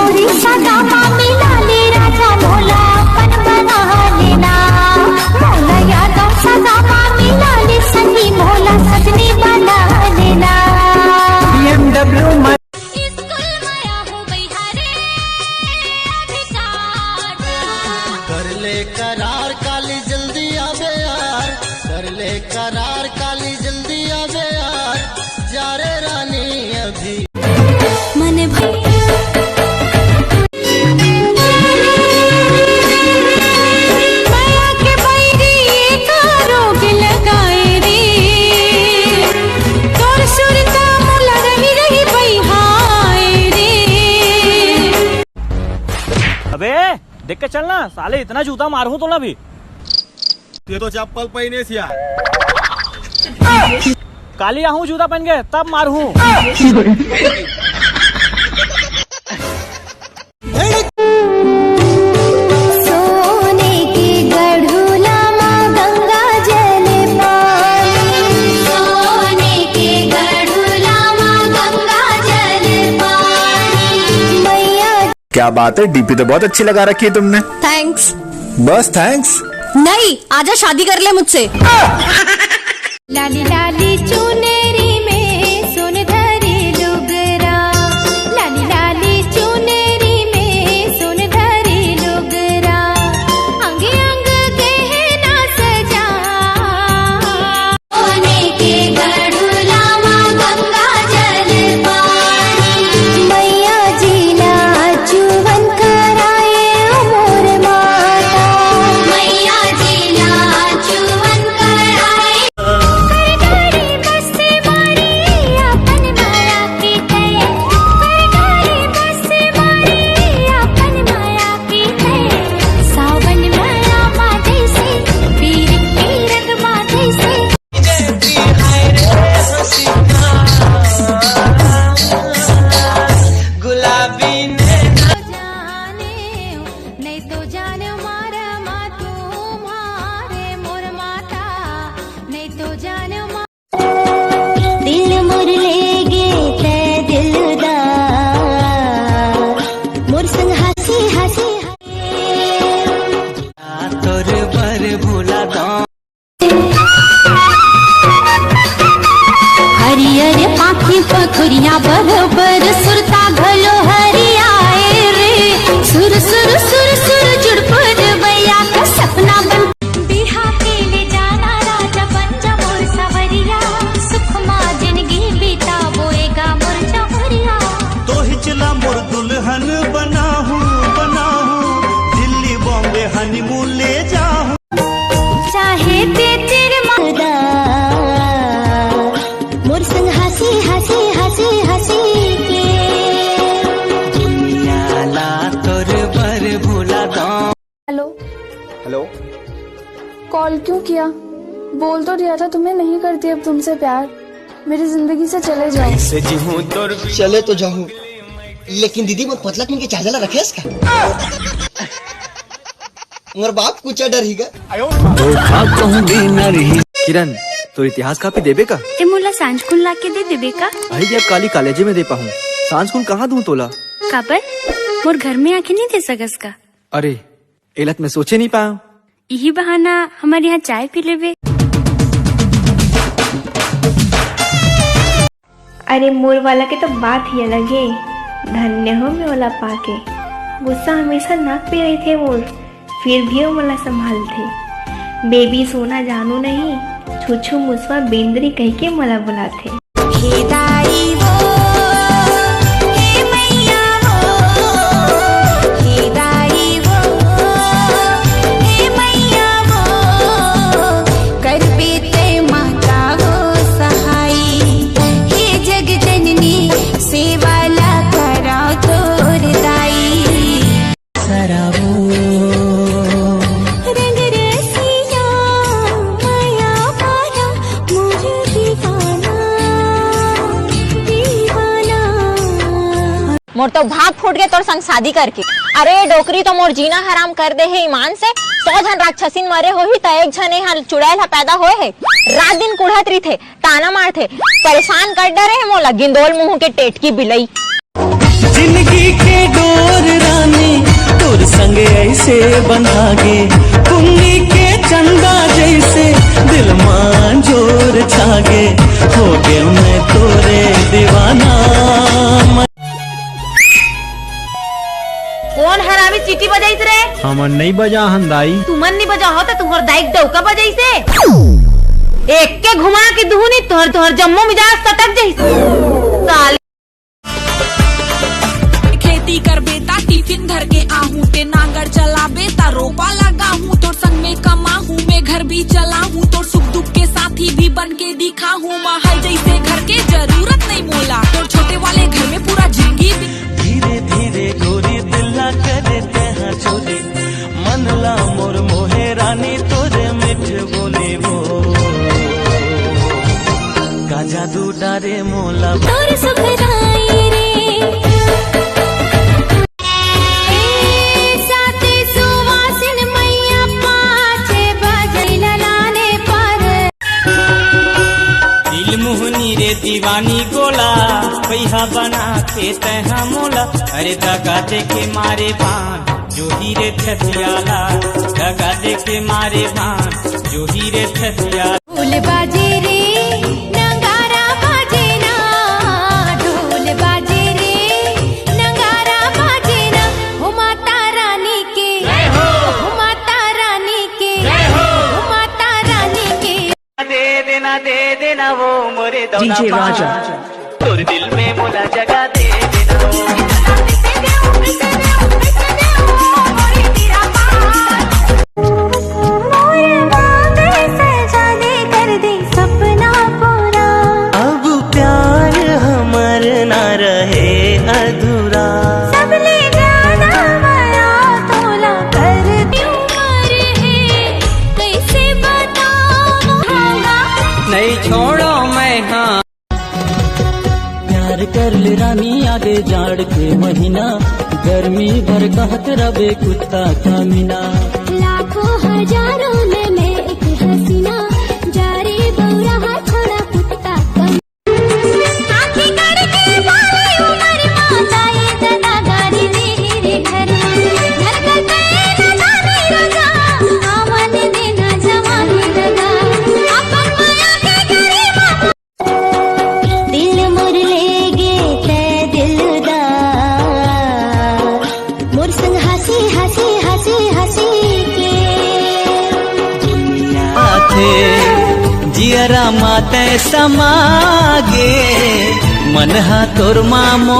मोरी सगामा मिला ले राजा मोला अपन बना लेना मोला यादव सगामा मिला ले सखी मोला सजनी बना लेना BMW कर ले करार काली जल्दी आवे यार कर ले करार काली जल्दी आवे यार जा रे रानी अभी मन माया के बैरी का रोग लगाए रे तोर सुरता मुला रही रही बैहाए रे। अबे देख के चलना साले, इतना जूता मारू तो ना भी। ये तो चप्पल पहने से यार काली आहू जूता पहन के तब मारू। सोने की गढ़ूला माँ गंगा जल पानी सोने की गढ़ूला माँ गंगा जल पानी मैया। क्या बात है, डीपी तो बहुत अच्छी लगा रखी है तुमने। थैंक्स। बस थैंक्स नहीं, आजा शादी कर ले मुझसे। लाली लाली चुनेरी में सुन धरी लुगरा लाली लाली चुनेरी में सुन धरी लुगरा अंग अंग गहना सजा सोने के गढ़ूला माँ गंगा जल पानी मैया जीला चुवन कराए मोर माता मैया जीला चुवन कराए दिल मुर ले गे ते दिलदार मोर संग हंसी हंसी तोर बर भूला गाँव हरियर पाखी पखुरिया बरोबर सुरता घलो हरियाए रे सुर सुर सुर सुर जुड़पुर बैया का सपना बन बिहा के ले जाना राजा पंजा मोर सवरिया सुखमा जिंदगी बीता बोएगा मोर चवरिया तो हिचला मोर दुल्हन बनाहूँ दिल्ली बॉम्बे हनीमून ले जाऊँ चाहे ते तेरे मदा मोर संग हंसी हंसी हंसी हंसी के दुनिया ला तोर बर भूला गाँव। Hello hello. कॉल क्यों किया? बोल तो दिया था तुम्हें नहीं करती अब तुमसे प्यार, मेरी जिंदगी से चले जाओ। चले तो जाऊँ लेकिन दीदी वो पतला क्यों के चाजला रखे इसका मोर बाप कुछ डर ही किरण तो इतिहास कापी देबे का ए मोला सांझ कुन ला के दे देबे का? भाई जब काली कॉलेज में दे पाऊँ सांझ कुन कहाँ दूं तोला? काबर मोर घर में आके नहीं दे सकस का? अरे एलत में सोचे नहीं पाऊँ। यही बहाना हमारे यहाँ चाय पी लेवे। अरे मोर वाला के तो बात ही अलग है, धन्य हो मैं वाला पाके। गुस्सा हमेशा नाक पे रहे थे मोर, फिर भी वो मला संभाल थे। बेबी सोना जानू नहीं, छुछू मुसवा बेंद्री कह के मला बुलाते। मोर तो भाग फूट गए तोर संग शादी करके। अरे डोकरी तो मोर जीना हराम कर दे है ईमान से। 100 जन राक्षसीन मरे हो ही तो एक जन यहाँ चुड़ैल पैदा होए है। रात दिन कुढ़त रही थे, ताना मार थे, परेशान कर डरे है मोला गिंदोल मुंह के टेट की बिलई। जिंदगी के डोर कैसे बंधागे कुंडी के चंदा जैसे दिल मान जोर छागे हो गया मैं तोरे दीवाना। कौन हरामी चीटी बजाइस रे? हमन नहीं बजा हंदाई। तुमन नहीं बजा हो तो तुम्हार दाइक डौका बजाइसे। एक के घुमा के दुहनी तोहर तोहर जम्मू मिजाज सटक जइसे। साल खेती कर बेटा टिफिन धर के आहूं ते नांगर चला बेटा रोपा लगा हूँ तोर संग में कमा हूँ मैं घर भी चला हूँ तोर सुख दुख के साथी भी बन के दिखा हूँ महल जैसे घर के जरूरत नहीं मोला तोर छोटे वाले घर में पूरा जिंदगी धीरे धीरे गोरी दिला करे तेहा चोरी मनला मोर मोहे रानी तोरे मिठ बोले वो का जादू डारे मोला तोर सुखराई रे साथे सुवासिन मैया पाछे बजैला लाने पर दिल मोहनी रे दीवानी गोला पैसा बना के तहा मोला अरे दगा दे के मारे बान जो हीरे छतियाला दगा दे के मारे बान जो हीरे छतियाला। ढोल बाजे रे नगारा बाजे ना ढोल बाजे रे नगारा बाजे ना हो माता रानी के हो माता रानी के हो माता रानी के दे देना वो मोरे डीजे राजा तोर दिल में मोला जगा दे देना वो। अब प्यार हमर ना रहे अधूरा सब ले जाना माया तोला कर दी उम्र है कैसे बताऊं नहीं छोड़ो मैं हाँ प्यार कर ले रानी आगे जाड़ के महीना गर्मी भर कहत रबे कुत्ता कामिना लाखों हजारों में मैं एक हसीना जारे बौरा छोड़ा कुत्ता कम आँखें करके सारी उम्र माता ये दादा गाड़ी मेरे घर घर का कहना जाने लगा आवन देना जमाने लगा अपन माया के गरीब दिल मोर ले गे ते दिलदार मोर संग हंसी हंसी हंसी हंसी के थे जियरा माते समागे मन हा तोर मामो